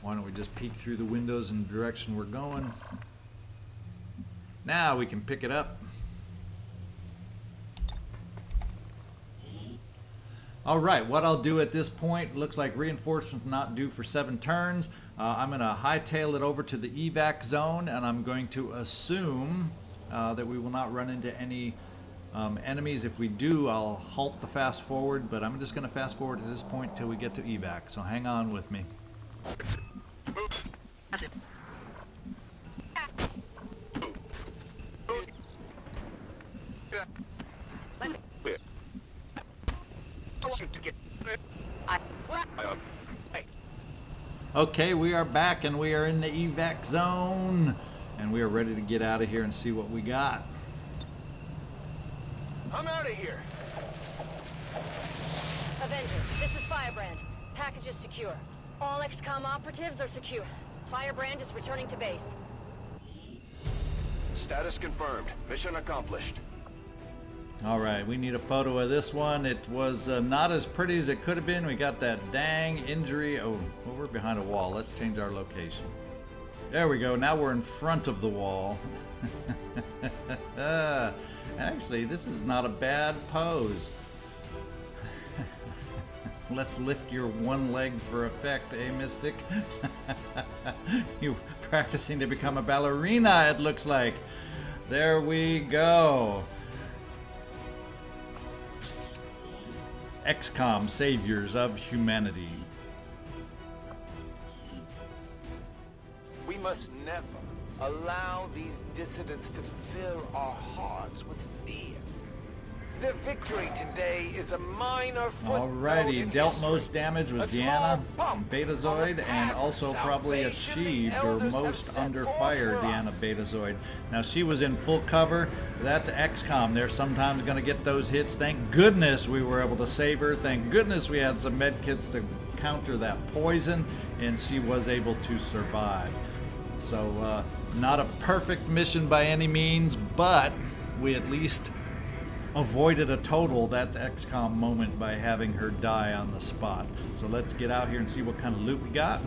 Why don't we just peek through the windows in the direction we're going. Now we can pick it up. Alright, what I'll do at this point, looks like reinforcements not due for 7 turns. I'm going to hightail it over to the evac zone, and I'm going to assume that we will not run into any enemies. If we do, I'll halt the fast forward, but I'm just going to fast forward at this point till we get to evac, so hang on with me. Okay, we are back and we are in the evac zone, and we are ready to get out of here and see what we got. I'm out of here. Avenger, this is Firebrand. Package is secure. All XCom operatives are secure. Firebrand is returning to base. Status confirmed. Mission accomplished. Alright, we need a photo of this one. It was not as pretty as it could have been. We got that dang injury. Oh, well, we're behind a wall. Let's change our location. There we go. Now we're in front of the wall. Actually, this is not a bad pose. Let's lift your one leg for effect, eh, Mystic? You're practicing to become a ballerina, it looks like. There we go. XCom, saviors of humanity. We must never allow these dissidents to fill our hearts with fear. Their victory today is a minor footnote Alrighty, in dealt history. most damage was A small Deanna, bump Betazoid, on the and path also of probably salvation achieved the or elders have most set under forth fire for Deanna us. Betazoid. Now she was in full cover. That's XCOM. They're sometimes going to get those hits. Thank goodness we were able to save her. Thank goodness we had some med kits to counter that poison, and she was able to survive. So not a perfect mission by any means, but we at least avoided a total that's XCOM moment by having her die on the spot. So let's get out here and see what kind of loot we got.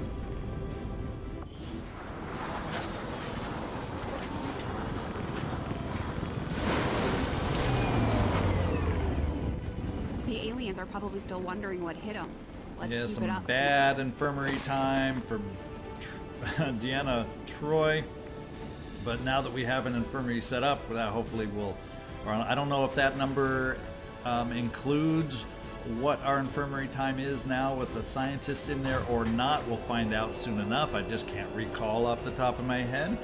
The aliens are probably still wondering what hit them. Let's Yeah, keep some it up. bad infirmary time for Deanna Troi. But now that we have an infirmary set up, that hopefully will, or I don't know if that number includes what our infirmary time is now with the scientist in there or not. We'll find out soon enough. I just can't recall off the top of my head.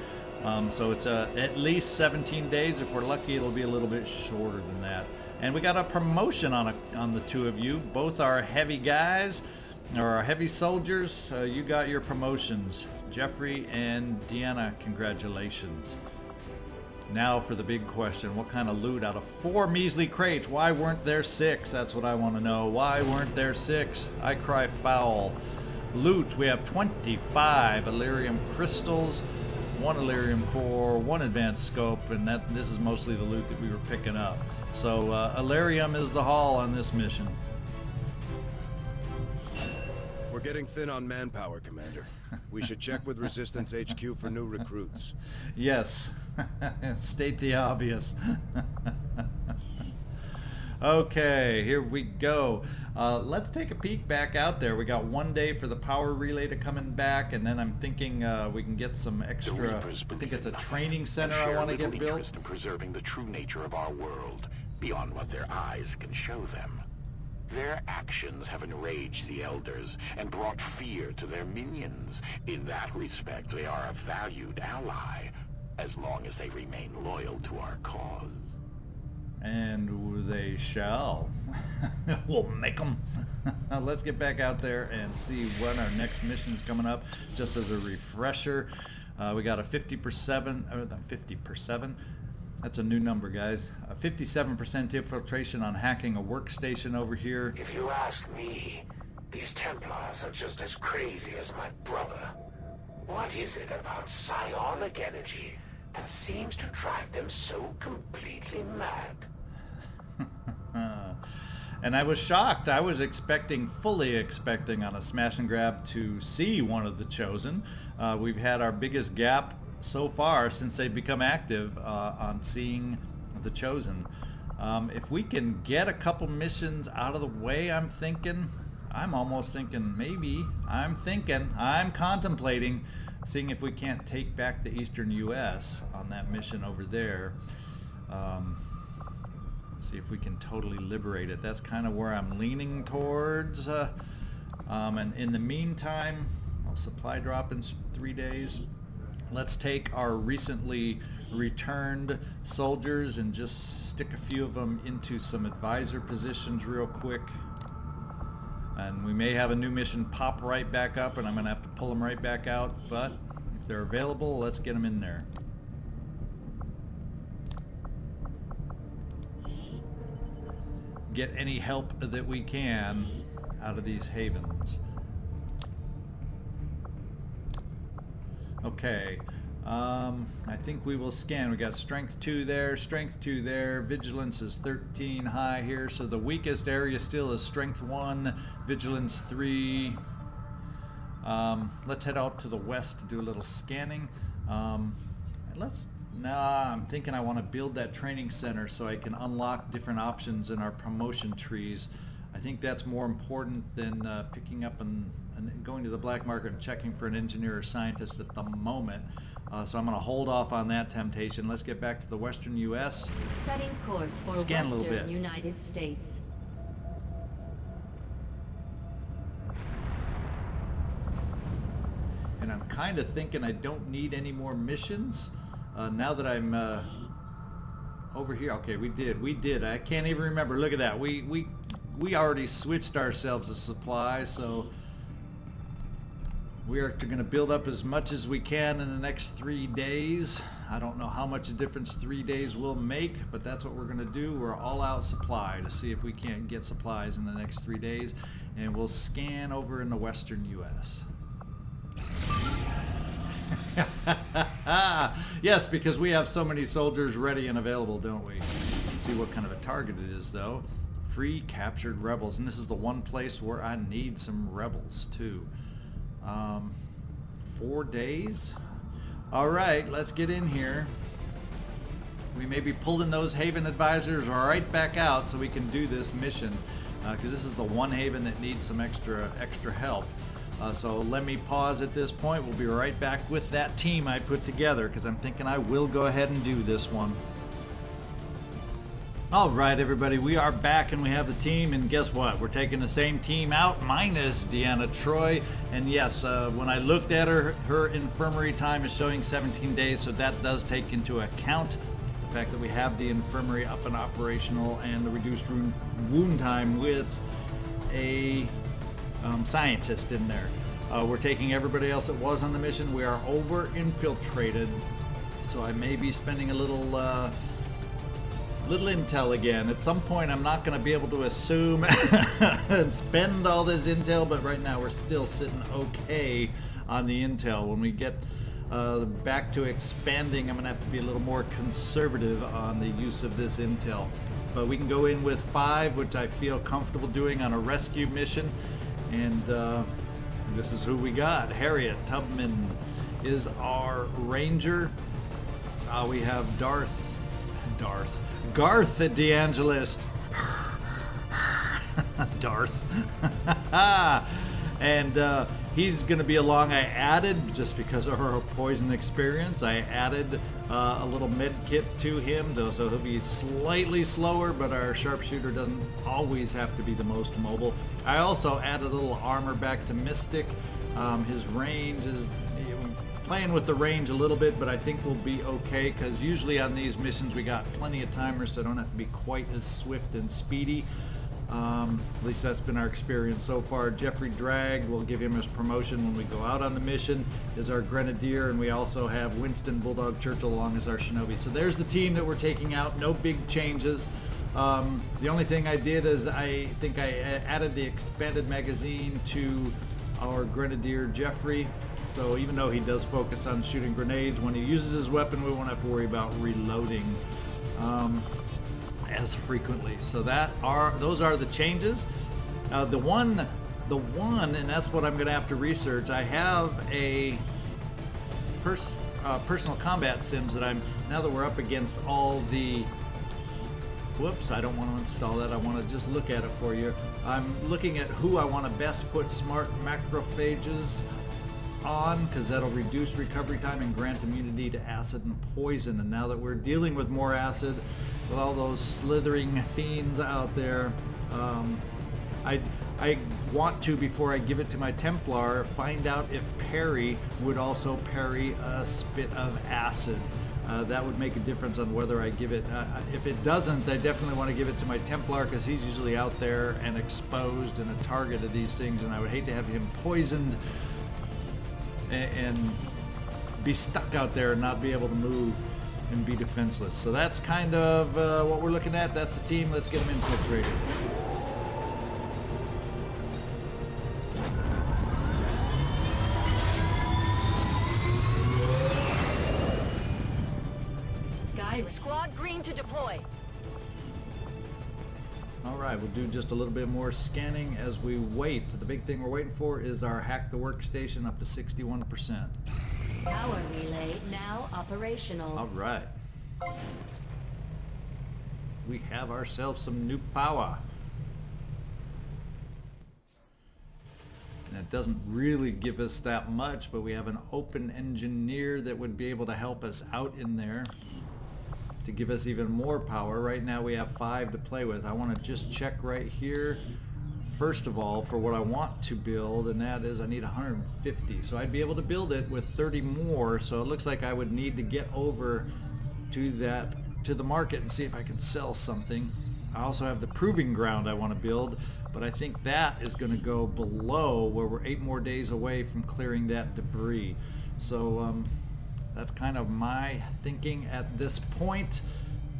So it's at least 17 days. If we're lucky, it'll be a little bit shorter than that. And we got a promotion on the two of you. Both are heavy guys, or our heavy soldiers. You got your promotions. Jeffrey and Deanna, congratulations. Now for the big question, what kind of loot out of 4 measly crates? Why weren't there 6? That's what I want to know. Why weren't there 6? I cry foul. Loot, we have 25 Illyrium crystals, 1 Illyrium core, 1 advanced scope, and this is mostly the loot that we were picking up. So Illyrium is the haul on this mission. We're getting thin on manpower, Commander. We should check with Resistance HQ for new recruits. Yes, state the obvious. Okay, here we go. Let's take a peek back out there. We got 1 day for the power relay to coming back, and then I'm thinking we can get some extra. I think it's a training center I want to get built. In preserving the true nature of our world. beyond what their eyes can show them. Their actions have enraged the Elders and brought fear to their minions. In that respect, they are a valued ally, as long as they remain loyal to our cause. And they shall. We'll make them. Let's get back out there and see what our next mission is coming up. Just as a refresher, we got a 50%. That's a new number, guys. A 57% infiltration on hacking a workstation over here. If you ask me, these Templars are just as crazy as my brother. What is it about psionic energy that seems to drive them so completely mad? And I was shocked. I was fully expecting on a smash and grab to see one of the Chosen. We've had our biggest gap so far since they've become active on seeing the Chosen. If we can get a couple missions out of the way, I'm contemplating seeing if we can't take back the eastern U.S. on that mission over there. See if we can totally liberate it. That's kind of where I'm leaning towards. And in the meantime, I'll supply drop in 3 days. Let's take our recently returned soldiers and just stick a few of them into some advisor positions real quick. And we may have a new mission pop right back up, and I'm going to have to pull them right back out. But if they're available, let's get them in there. Get any help that we can out of these havens. Okay, I think we will scan. We got strength 2 there, strength 2 there, vigilance is 13 high here, so the weakest area still is strength 1, vigilance 3. Let's head out to the west to do a little scanning. I'm thinking I want to build that training center so I can unlock different options in our promotion trees. I think that's more important than picking up and going to the black market and checking for an engineer or scientist at the moment. So I'm going to hold off on that temptation. Let's get back to the western U.S. Setting course for Scan a little bit. Western United States. And I'm kind of thinking I don't need any more missions. Now that I'm over here. Okay, we did. I can't even remember. Look at that. We already switched ourselves a supply, so we are going to build up as much as we can in the next 3 days. I don't know how much a difference 3 days will make, but that's what we're going to do. We're all out supply to see if we can't get supplies in the next 3 days, and we'll scan over in the western U.S. Yes, because we have so many soldiers ready and available, don't we? Let's see what kind of a target it is, though. Free captured rebels, and this is the one place where I need some rebels too. 4 days. All right, let's get in here. We may be pulling those haven advisors right back out so we can do this mission, because this is the one haven that needs some extra help. So let me pause at this point. We'll be right back with that team I put together, because I'm thinking I will go ahead and do this one. All right, everybody, we are back and we have the team, and guess what? We're taking the same team out minus Deanna Troi. And yes, when I looked at her infirmary time is showing 17 days, so that does take into account the fact that we have the infirmary up and operational and the reduced wound time with a scientist in there. We're taking everybody else that was on the mission. We are over infiltrated, so I may be spending a little intel again. At some point I'm not going to be able to assume and spend all this intel, but right now we're still sitting okay on the intel. When we get back to expanding, I'm going to have to be a little more conservative on the use of this intel. But we can go in with 5, which I feel comfortable doing on a rescue mission. And this is who we got. Harriet Tubman is our ranger. We have Garth at DeAngelis. Darth. And he's going to be along. I added, just because of our poison experience, I added a little med kit to him, so he'll be slightly slower, but our sharpshooter doesn't always have to be the most mobile. I also added a little armor back to Mystic. His range is playing with the range a little bit, but I think we'll be okay, because usually on these missions we got plenty of timers, so I don't have to be quite as swift and speedy. At least that's been our experience so far. Jeffrey Drag, will give him his promotion when we go out on the mission, is our Grenadier, and we also have Winston, Bulldog, Churchill along as our Shinobi. So there's the team that we're taking out. No big changes. The only thing I did is I think I added the expanded magazine to our Grenadier Jeffrey. So even though he does focus on shooting grenades, when he uses his weapon, we won't have to worry about reloading as frequently. So those are the changes. The one, and that's what I'm going to have to research. I have a personal combat sims that now that we're up against all the. Whoops, I don't want to install that. I want to just look at it for you. I'm looking at who I want to best put smart macrophages on, because that'll reduce recovery time and grant immunity to acid and poison. And now that we're dealing with more acid, with all those slithering fiends out there, I want to, before I give it to my Templar, find out if parry would also parry a spit of acid. That would make a difference on whether I give it. If it doesn't, I definitely want to give it to my Templar, because he's usually out there and exposed and a target of these things, and I would hate to have him poisoned and be stuck out there and not be able to move and be defenseless. So that's kind of what we're looking at. That's the team. Let's get them infiltrated. Squad green to deploy. Alright, we'll do just a little bit more scanning as we wait. The big thing we're waiting for is our hack the workstation up to 61%. Power relay now operational. Alright. We have ourselves some new power. And it doesn't really give us that much, but we have an open engineer that would be able to help us out in there to give us even more power. Right now we have 5 to play with. I want to just check right here first of all for what I want to build, and that is I need 150. So I'd be able to build it with 30 more, so it looks like I would need to get over to the market and see if I can sell something. I also have the proving ground I want to build, but I think that is going to go below where we're 8 more days away from clearing that debris. So that's kind of my thinking at this point.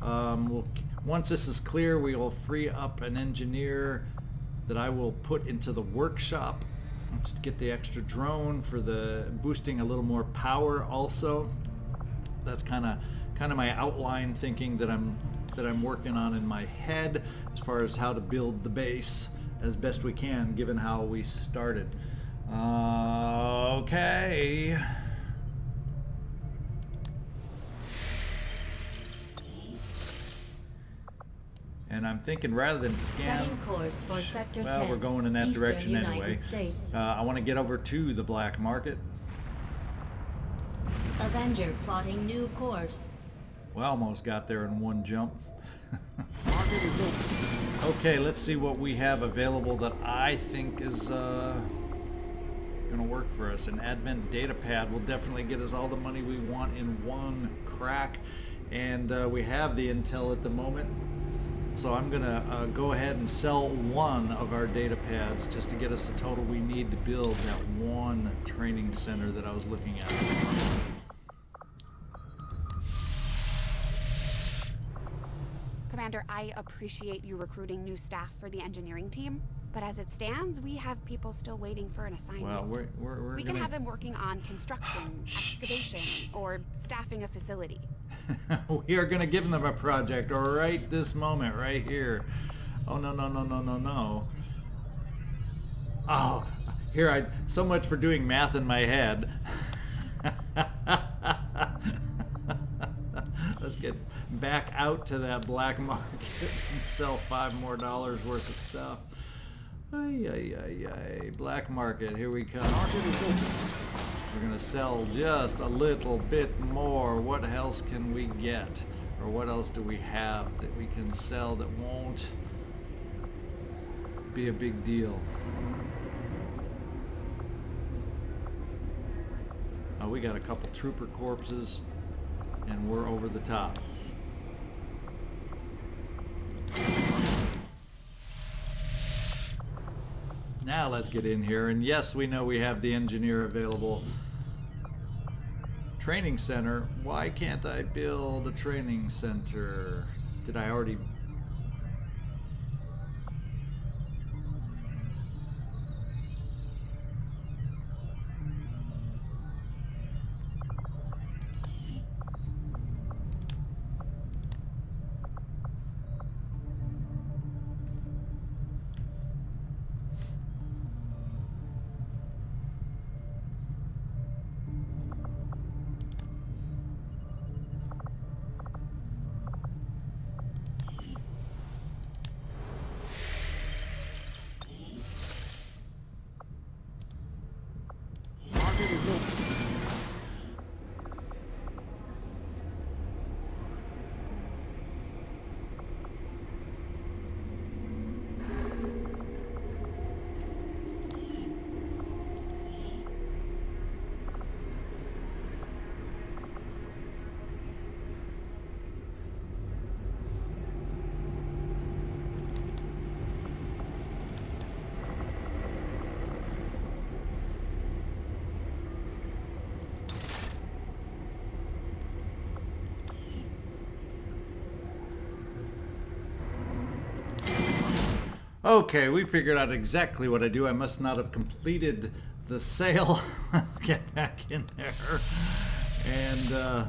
Once this is clear, we will free up an engineer that I will put into the workshop to get the extra drone for the boosting a little more power also. That's kind of my outline thinking that I'm working on in my head as far as how to build the base as best we can given how we started. Okay. And I'm thinking rather than scan, Setting course for Sector 10, well, we're going in that Eastern direction United anyway. States. I want to get over to the black market. Avenger plotting new course. Well, almost got there in one jump. Okay, let's see what we have available that I think is going to work for us. An Advent data pad will definitely get us all the money we want in one crack. And we have the intel at the moment. So I'm going to go ahead and sell one of our data pads just to get us the total we need to build that one training center that I was looking at. Commander, I appreciate you recruiting new staff for the engineering team, but as it stands, we have people still waiting for an assignment. Well, we can have them working on construction, excavation, or staffing a facility. We are going to give them a project right this moment, right here. Oh, no, no, no, no, no, no. Oh, here, so much for doing math in my head. Let's get back out to that black market and sell $5 more worth of stuff. Ay, ay, ay, ay. Black market, here we come. We're gonna sell just a little bit more. What else can we get? Or what else do we have that we can sell that won't be a big deal? Oh, we got a couple trooper corpses and we're over the top. Now let's get in here, and yes, we know we have the engineer available. Training center. Why can't I build a training center? Did I already? Okay, we figured out exactly what I do. I must not have completed the sale. Get back in there. And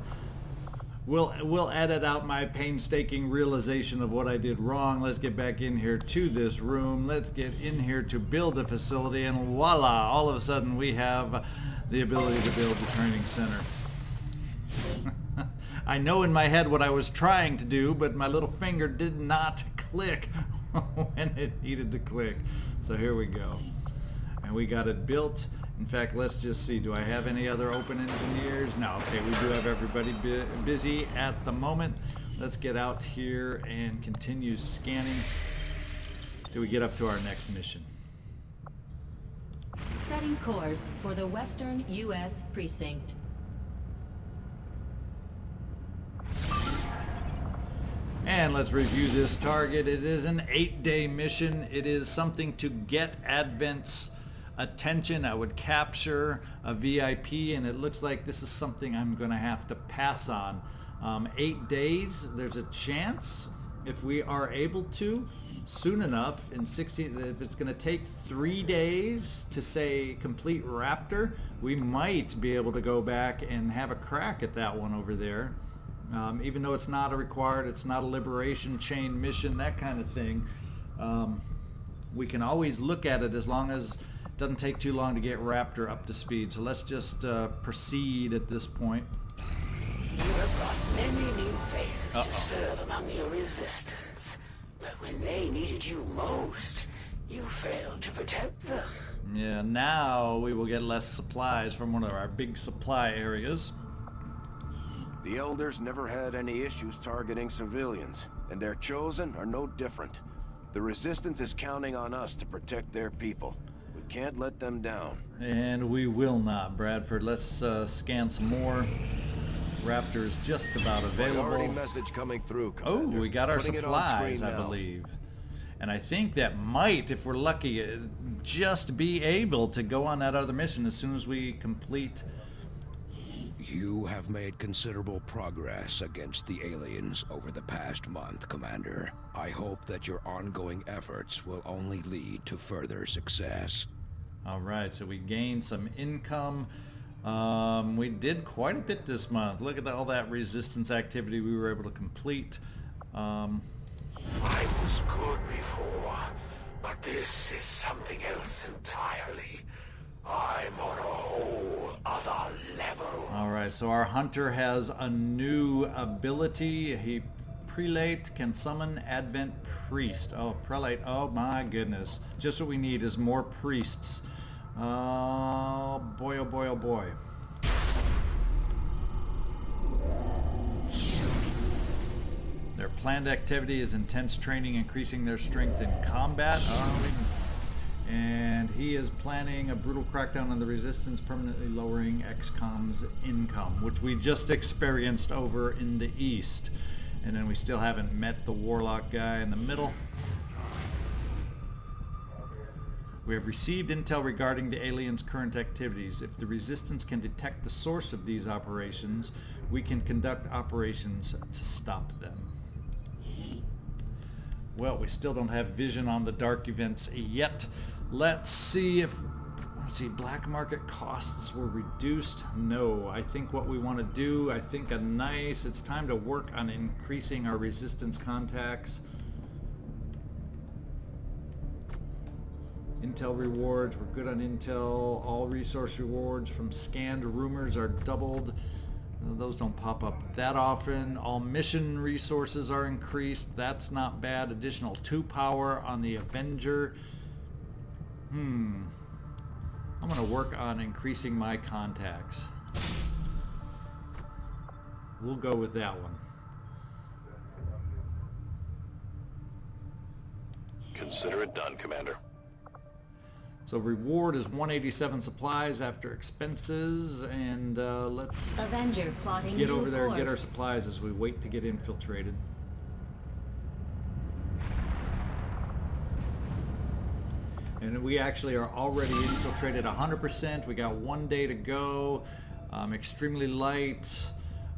we'll edit out my painstaking realization of what I did wrong. Let's get back in here to this room. Let's get in here to build a facility, and voila, all of a sudden we have the ability to build the training center. I know in my head what I was trying to do, but my little finger did not click when it needed to click. So here we go. And we got it built. In fact, let's just see. Do I have any other open engineers? No. Okay, we do have everybody busy at the moment. Let's get out here and continue scanning till we get up to our next mission. Setting course for the Western U.S. Precinct. And let's review this target. It is an 8-day mission. It is something to get Advent's attention. I would capture a VIP, and it looks like this is something I'm going to have to pass on. 8 days, there's a chance if we are able to soon enough in 16, if it's going to take 3 days to say complete Raptor, we might be able to go back and have a crack at that one over there. Even though it's not a required, it's not a liberation chain mission, that kind of thing. We can always look at it as long as it doesn't take too long to get Raptor up to speed. So let's just proceed at this point. You have brought many new faces to serve among your resistance. But when they needed you most, you failed to protect them. Yeah, now we will get less supplies from one of our big supply areas. The Elders never had any issues targeting civilians, and their Chosen are no different. The Resistance is counting on us to protect their people. We can't let them down. And we will not, Bradford. Let's scan some more. Raptor is just about available. Priority message coming through, Oh, Commander. we got our Putting supplies, I believe. And I think that might, if we're lucky, just be able to go on that other mission as soon as we complete. You have made considerable progress against the aliens over the past month, Commander. I hope that your ongoing efforts will only lead to further success. All right, so we gained some income. We did quite a bit this month. Look at all that resistance activity we were able to complete. I was good before, but this is something else entirely. I'm on a whole other level. All right, so our hunter has a new ability. He prelate can summon Advent priest. Oh, prelate. Oh my goodness. Just what we need is more priests. Oh boy, oh boy, oh boy. Their planned activity is intense training, increasing their strength in combat. And he is planning a brutal crackdown on the resistance, permanently lowering XCom's income, which we just experienced over in the east. And then we still haven't met the warlock guy in the middle. We have received intel regarding the aliens' current activities. If the resistance can detect the source of these operations, we can conduct operations to stop them. Well, we still don't have vision on the dark events yet. Let's see if... black market costs were reduced. No, I think what we want to do, it's time to work on increasing our resistance contacts. Intel rewards, we're good on intel. All resource rewards from scanned rumors are doubled. Those don't pop up that often. All mission resources are increased. That's not bad. Additional 2 power on the Avenger. I'm going to work on increasing my contacts. We'll go with that one. Consider it done, Commander. So reward is 187 supplies after expenses, and let's Avenger plotting get over there and course. get our supplies as we wait to get infiltrated. And we actually are already infiltrated 100%. We got 1 day to go. Extremely light.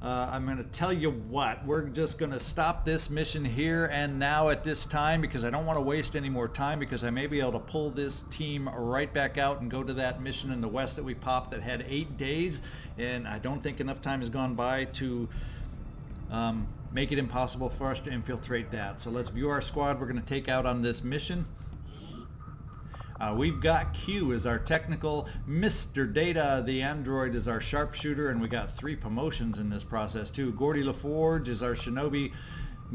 I'm going to tell you what, we're just going to stop this mission here and now at this time, because I don't want to waste any more time, because I may be able to pull this team right back out and go to that mission in the west that we popped that had 8 days, and I don't think enough time has gone by to make it impossible for us to infiltrate that. So let's view our squad we're going to take out on this mission. We've got Q as our technical, Mr. Data, the android, is our sharpshooter, and we got 3 promotions in this process too. Gordy LaForge is our shinobi,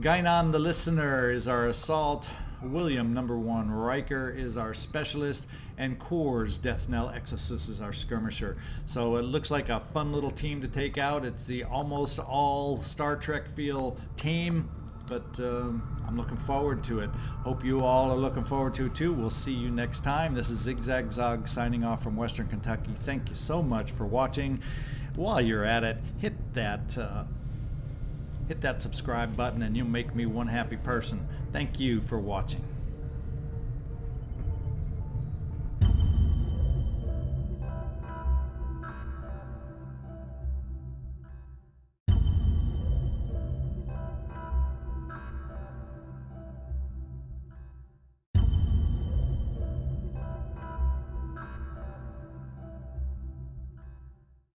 Guinan the listener is our assault, William #1 Riker is our specialist, and Coors Deathnell Exorcist is our skirmisher. So it looks like a fun little team to take out. It's the almost all Star Trek feel team, but I'm looking forward to it. Hope you all are looking forward to it too. We'll see you next time. This is ZigZagZog signing off from Western Kentucky. Thank you so much for watching. While you're at it, hit that subscribe button and you'll make me one happy person. Thank you for watching.